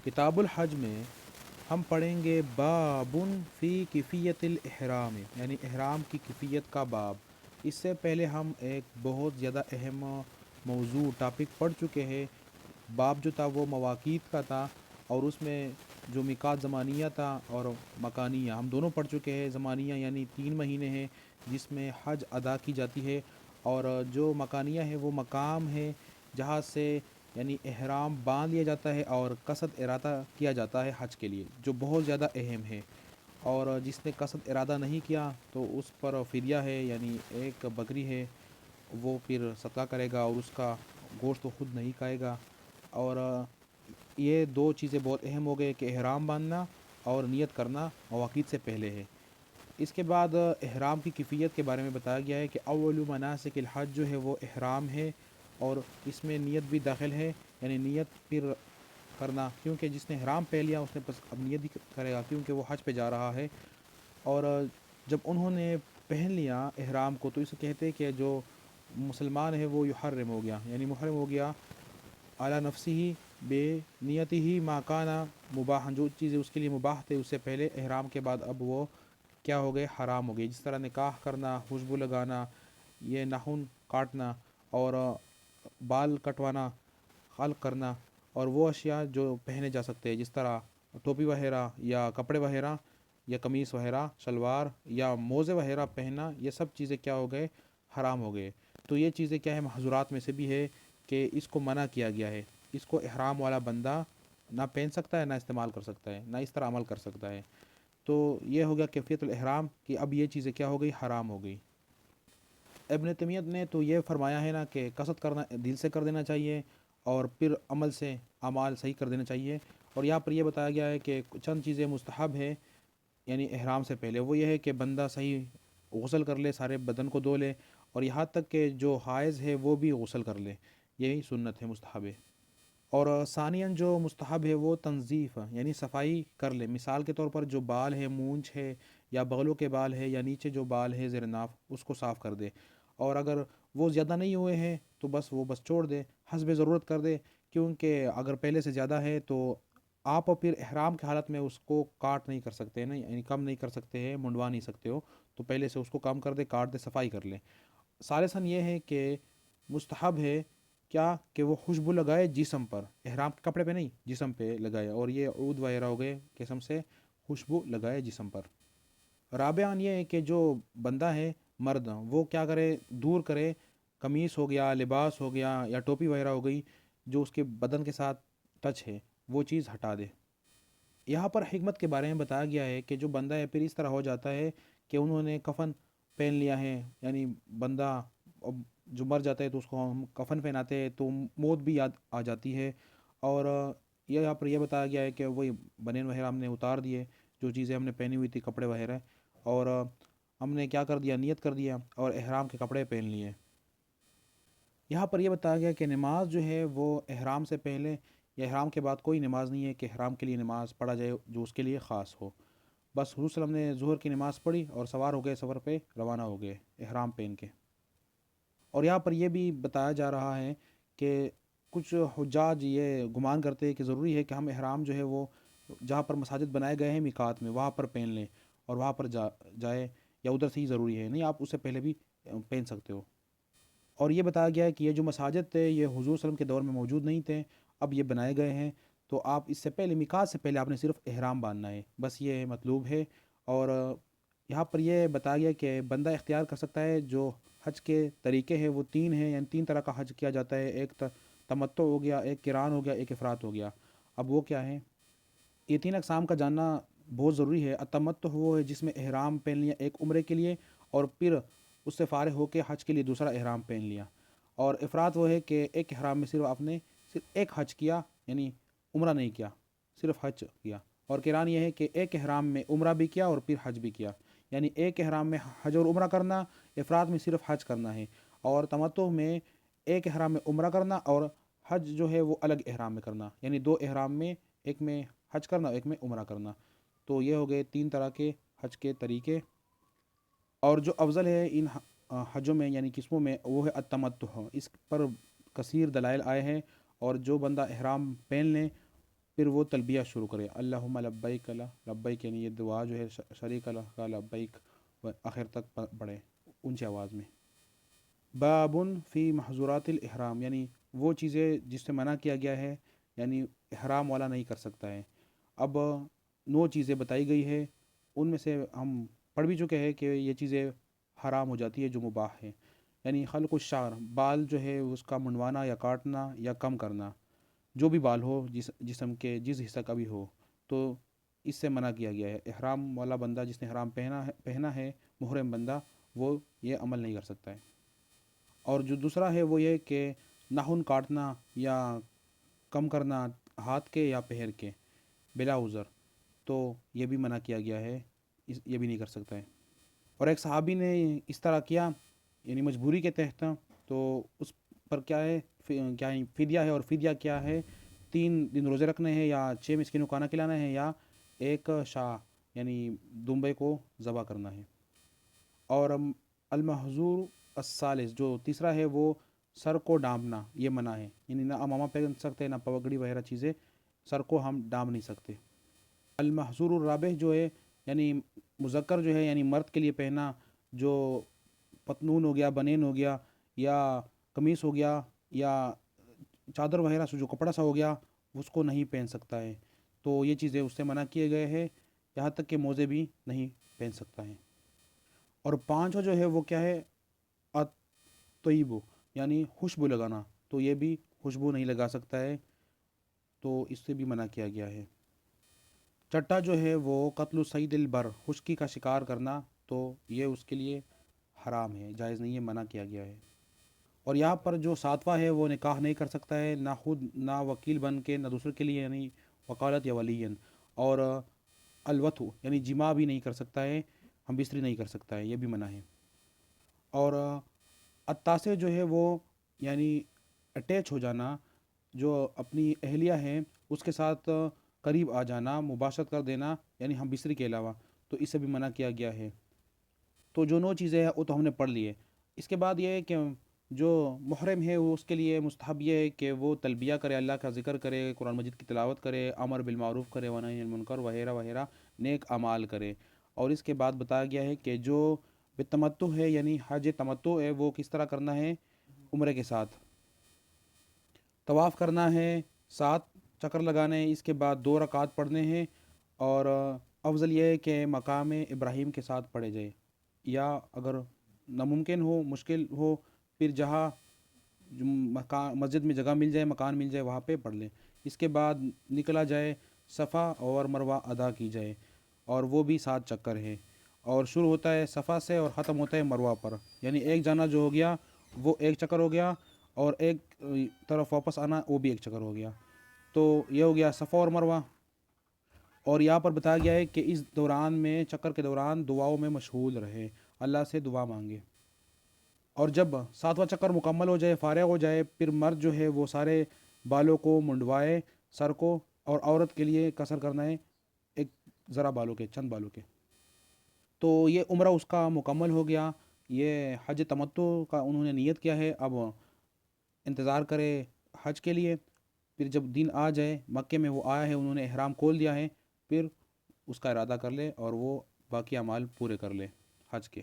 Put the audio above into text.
کتاب الحج میں ہم پڑھیں گے بابن فی کیفیت الاحرام، یعنی احرام کی کیفیت کا باب۔ اس سے پہلے ہم ایک بہت زیادہ اہم موضوع ٹاپک پڑھ چکے ہیں۔ باب جو تھا وہ مواقیت کا تھا، اور اس میں جو میقات زمانیہ تھا اور مکانیہ ہم دونوں پڑھ چکے ہیں۔ زمانیہ یعنی 3 مہینے ہیں جس میں حج ادا کی جاتی ہے، اور جو مکانیہ ہے وہ مقام ہے جہاں سے یعنی احرام باندھ لیا جاتا ہے اور قصد ارادہ کیا جاتا ہے حج کے لیے، جو بہت زیادہ اہم ہے۔ اور جس نے قصد ارادہ نہیں کیا تو اس پر فدیہ ہے، یعنی ایک بکری ہے، وہ پھر صدقہ کرے گا اور اس کا گوشت تو خود نہیں کھائے گا۔ اور یہ دو چیزیں بہت اہم ہو گئے کہ احرام باندھنا اور نیت کرنا مواقیت سے پہلے ہے۔ اس کے بعد احرام کی کیفیت کے بارے میں بتایا گیا ہے کہ اول مناسک الحج جو ہے وہ احرام ہے، اور اس میں نیت بھی داخل ہے، یعنی نیت پھر کرنا، کیونکہ جس نے احرام پہ لیا اس نے بس اب نیت بھی کرے گا کیونکہ وہ حج پہ جا رہا ہے۔ اور جب انہوں نے پہن لیا احرام کو تو اسے کہتے ہیں کہ جو مسلمان ہے وہ یحرم ہو گیا، یعنی محرم ہو گیا اعلیٰ نفسی ہی بے نیتی ہی ماکانہ مباح، جو چیزیں اس کے لیے مباح تھے اس سے پہلے، احرام کے بعد اب وہ کیا ہو گئے، حرام ہو گئے۔ جس طرح نکاح کرنا، خوشبو لگانا، یہ ناخن کاٹنا اور بال کٹوانا، خلق کرنا، اور وہ اشیاء جو پہنے جا سکتے ہیں جس طرح ٹوپی وغیرہ یا کپڑے وغیرہ یا قمیص وغیرہ، شلوار یا موزے وغیرہ پہننا، یہ سب چیزیں کیا ہو گئے، حرام ہو گئے۔ تو یہ چیزیں کیا ہے، محظورات میں سے بھی ہے کہ اس کو منع کیا گیا ہے۔ اس کو احرام والا بندہ نہ پہن سکتا ہے، نہ استعمال کر سکتا ہے، نہ اس طرح عمل کر سکتا ہے۔ تو یہ ہو گیا کیفیت الاحرام کہ اب یہ چیزیں کیا ہو گئی، حرام ہو گئی۔ ابن تیمیہ نے تو یہ فرمایا ہے نا کہ قصد کرنا دل سے کر دینا چاہیے، اور پھر عمل سے اعمال صحیح کر دینا چاہیے۔ اور یہاں پر یہ بتایا گیا ہے کہ چند چیزیں مستحب ہے یعنی احرام سے پہلے، وہ یہ ہے کہ بندہ صحیح غسل کر لے، سارے بدن کو دھو لے، اور یہاں تک کہ جو حائض ہے وہ بھی غسل کر لے، یہی سنت ہے، مستحب ہے۔ اور ثانیاً جو مستحب ہے وہ تنظیف یعنی صفائی کر لے۔ مثال کے طور پر جو بال ہے، مونچھ ہے یا بغلوں کے بال ہے یا نیچے جو بال ہے زیر ناف، اس کو صاف کر دے، اور اگر وہ زیادہ نہیں ہوئے ہیں تو بس چھوڑ دے، حسب ضرورت کر دے، کیونکہ اگر پہلے سے زیادہ ہے تو آپ پھر احرام کی حالت میں اس کو کاٹ نہیں کر سکتے، نہیں یعنی کم نہیں کر سکتے ہیں، منڈوا نہیں سکتے ہو، تو پہلے سے اس کو کم کر دے، کاٹ دے، صفائی کر لے۔ ثالثاً یہ ہے کہ مستحب ہے کیا کہ وہ خوشبو لگائے جسم پر، احرام کے کپڑے پہ نہیں، جسم پہ لگائے، اور یہ عود وغیرہ ہو گئے قسم سے خوشبو لگائے جسم پر۔ رابعاً یہ ہے کہ جو بندہ ہے مرد، وہ کیا کرے، دور کرے، قمیص ہو گیا، لباس ہو گیا یا ٹوپی وغیرہ ہو گئی جو اس کے بدن کے ساتھ ٹچ ہے، وہ چیز ہٹا دے۔ یہاں پر حکمت کے بارے میں بتایا گیا ہے کہ جو بندہ ہے پھر اس طرح ہو جاتا ہے کہ انہوں نے کفن پہن لیا ہے، یعنی بندہ اب جو مر جاتا ہے تو اس کو ہم کفن پہناتے ہیں تو موت بھی یاد آ جاتی ہے۔ اور یہاں پر یہ بتایا گیا ہے کہ وہی بنین وغیرہ ہم نے اتار دیے، جو چیزیں ہم نے پہنی ہوئی تھی کپڑے وغیرہ، اور ہم نے کیا کر دیا، نیت کر دیا اور احرام کے کپڑے پہن لیے۔ یہاں پر یہ بتایا گیا کہ نماز جو ہے وہ احرام سے پہلے یا احرام کے بعد کوئی نماز نہیں ہے کہ احرام کے لیے نماز پڑھا جائے جو اس کے لیے خاص ہو۔ بس حضور صلی اللہ علیہ وسلم نے ظہر کی نماز پڑھی اور سوار ہو گئے، سفر پہ روانہ ہو گئے احرام پہن کے۔ اور یہاں پر یہ بھی بتایا جا رہا ہے کہ کچھ حجاج یہ گمان کرتے ہیں کہ ضروری ہے کہ ہم احرام جو ہے وہ جہاں پر مساجد بنائے گئے ہیں میقات میں وہاں پر پہن لیں اور وہاں پر جائے، یا ادھر سے ہی ضروری ہے، نہیں، آپ اس سے پہلے بھی پہن سکتے ہو۔ اور یہ بتایا گیا ہے کہ یہ جو مساجد تھے یہ حضور صلی اللہ علیہ وسلم کے دور میں موجود نہیں تھے، اب یہ بنائے گئے ہیں، تو آپ اس سے پہلے میقات سے پہلے آپ نے صرف احرام باندھنا ہے، بس یہ مطلوب ہے۔ اور یہاں پر یہ بتایا گیا کہ بندہ اختیار کر سکتا ہے، جو حج کے طریقے ہیں وہ 3 ہیں، یعنی 3 طرح کا حج کیا جاتا ہے، ایک تمتع ہو گیا، ایک قران ہو گیا، ایک افراد ہو گیا۔ اب وہ کیا ہے، یہ 3 اقسام کا جاننا بہت ضروری ہے۔ التمتع وہ ہے جس میں احرام پہن لیا ایک عمرے کے لیے اور پھر اس سے فارغ ہو کے حج کے لیے دوسرا احرام پہن لیا، اور افراد وہ ہے کہ ایک احرام میں صرف آپ نے صرف ایک حج کیا، یعنی عمرہ نہیں کیا، صرف حج کیا۔ اور قران یہ ہے کہ ایک احرام میں عمرہ بھی کیا اور پھر حج بھی کیا، یعنی ایک احرام میں حج اور عمرہ کرنا، افراد میں صرف حج کرنا ہے، اور تمتع میں ایک احرام میں عمرہ کرنا اور حج جو ہے وہ الگ احرام میں کرنا، یعنی 2 احرام میں، ایک میں حج کرنا ایک میں عمرہ کرنا۔ تو یہ ہو گئے 3 طرح کے حج کے طریقے، اور جو افضل ہے ان حجوں میں یعنی قسموں میں وہ ہے التمتع۔ اس پر کثیر دلائل آئے ہیں، اور جو بندہ احرام پہن لیں پھر وہ تلبیہ شروع کرے، اللہم لبیک لبیک، یعنی یہ دعا جو ہے شریک اللہ کا لبیک، و آخر تک پڑھے اونچی آواز میں۔ بابن فی محظورات الاحرام، یعنی وہ چیزیں جس سے منع کیا گیا ہے، یعنی احرام والا نہیں کر سکتا ہے۔ اب 9 چیزیں بتائی گئی ہے، ان میں سے ہم پڑھ بھی چکے ہیں کہ یہ چیزیں حرام ہو جاتی ہے جو مباح ہے، یعنی خلق الشعر، بال جو ہے اس کا منڈوانا یا کاٹنا یا کم کرنا، جو بھی بال ہو جسم کے جس حصہ کا بھی ہو، تو اس سے منع کیا گیا ہے۔ احرام والا بندہ جس نے احرام پہنا ہے محرم بندہ، وہ یہ عمل نہیں کر سکتا ہے۔ اور جو دوسرا ہے وہ یہ کہ ناخن کاٹنا یا کم کرنا ہاتھ کے یا پیر کے بلا عذر، تو یہ بھی منع کیا گیا ہے، یہ بھی نہیں کر سکتا ہے۔ اور ایک صحابی نے اس طرح کیا، یعنی مجبوری کے تحت، تو اس پر کیا ہے، کیا فدیہ ہے، اور فدیہ کیا ہے، 3 دن روزے رکھنے ہیں، یا 6 مسکینوں کو کھانا کھلانا ہے، یا ایک شاہ یعنی دمبے کو ذبح کرنا ہے۔ اور المحظور الثالث، جو تیسرا ہے، وہ سر کو ڈانپنا، یہ منع ہے، یعنی نہ امامہ پہن سکتے، نہ پگڑی وغیرہ چیزیں، سر کو ہم ڈانپ نہیں سکتے۔ المحظور الرابع جو ہے، یعنی مذکر جو ہے، یعنی مرد کے لیے پہنا، جو پتنون ہو گیا، بنین ہو گیا، یا قمیص ہو گیا، یا چادر وغیرہ سے جو کپڑا سا ہو گیا، اس کو نہیں پہن سکتا ہے، تو یہ چیزیں اس سے منع کیے گئے ہیں، یہاں تک کہ موزے بھی نہیں پہن سکتا ہے۔ اور 5واں جو ہے وہ کیا ہے، طیبو، یعنی خوشبو لگانا، تو یہ بھی خوشبو نہیں لگا سکتا ہے، تو اس سے بھی منع کیا گیا ہے۔ چھٹا جو ہے وہ قتل صید البر، خشکی کا شکار کرنا، تو یہ اس کے لیے حرام ہے، جائز نہیں ہے، منع کیا گیا ہے۔ اور یہاں پر جو 7واں ہے وہ نکاح نہیں کر سکتا ہے، نہ خود، نہ وکیل بن کے، نہ دوسرے کے لیے، یعنی وکالت یا ولین۔ اور الوتھو، یعنی جماع بھی نہیں کر سکتا ہے، ہم بستری نہیں کر سکتا ہے، یہ بھی منع ہے۔ اور التاسع جو ہے وہ یعنی اٹیچ ہو جانا، جو اپنی اہلیہ ہے اس کے ساتھ قریب آ جانا، مباشرت کر دینا، یعنی ہم بستری کے علاوہ، تو اسے بھی منع کیا گیا ہے۔ تو جو 9 چیزیں ہیں وہ تو ہم نے پڑھ لی ہے۔ اس کے بعد یہ ہے کہ جو محرم ہے وہ اس کے لیے مستحب یہ ہے کہ وہ تلبیہ کرے، اللہ کا ذکر کرے، قرآن مجید کی تلاوت کرے، امر بالمعروف کرے ونہی عن المنکر وغیرہ وغیرہ نیک اعمال کرے۔ اور اس کے بعد بتایا گیا ہے کہ جو بالتمتع ہے، یعنی حج تمتع ہے، وہ کس طرح کرنا ہے، عمرے کے ساتھ طواف کرنا ہے، 7 چکر لگانے ہیں، اس کے بعد 2 رکعت پڑھنے ہیں، اور افضل یہ ہے کہ مقام ابراہیم کے ساتھ پڑھے جائے، یا اگر ناممکن ہو، مشکل ہو، پھر جہاں مسجد میں جگہ مل جائے، مکان مل جائے، وہاں پہ پڑھ لیں۔ اس کے بعد نکلا جائے، صفا اور مروہ ادا کی جائے، اور وہ بھی 7 چکر ہے، اور شروع ہوتا ہے صفا سے اور ختم ہوتا ہے مروہ پر، یعنی ایک جانا جو ہو گیا وہ 1 چکر ہو گیا، اور ایک طرف واپس آنا وہ بھی 1 چکر ہو گیا، تو یہ ہو گیا صفا اور مروہ۔ اور یہاں پر بتایا گیا ہے کہ اس دوران میں، چکر کے دوران، دعاؤں میں مشغول رہے، اللہ سے دعا مانگے۔ اور جب 7واں چکر مکمل ہو جائے، فارغ ہو جائے، پھر مرد جو ہے وہ سارے بالوں کو منڈوائے، سر کو، اور عورت کے لیے قصر کرنا ہے ایک ذرا بالوں کے، چند بالوں کے۔ تو یہ عمرہ اس کا مکمل ہو گیا، یہ حج تمتع کا انہوں نے نیت کیا ہے، اب انتظار کرے حج کے لیے، پھر جب دن آ جائے، مکے میں وہ آیا ہے، انہوں نے احرام کھول دیا ہے، پھر اس کا ارادہ کر لے اور وہ باقی اعمال پورے کر لے حج کے۔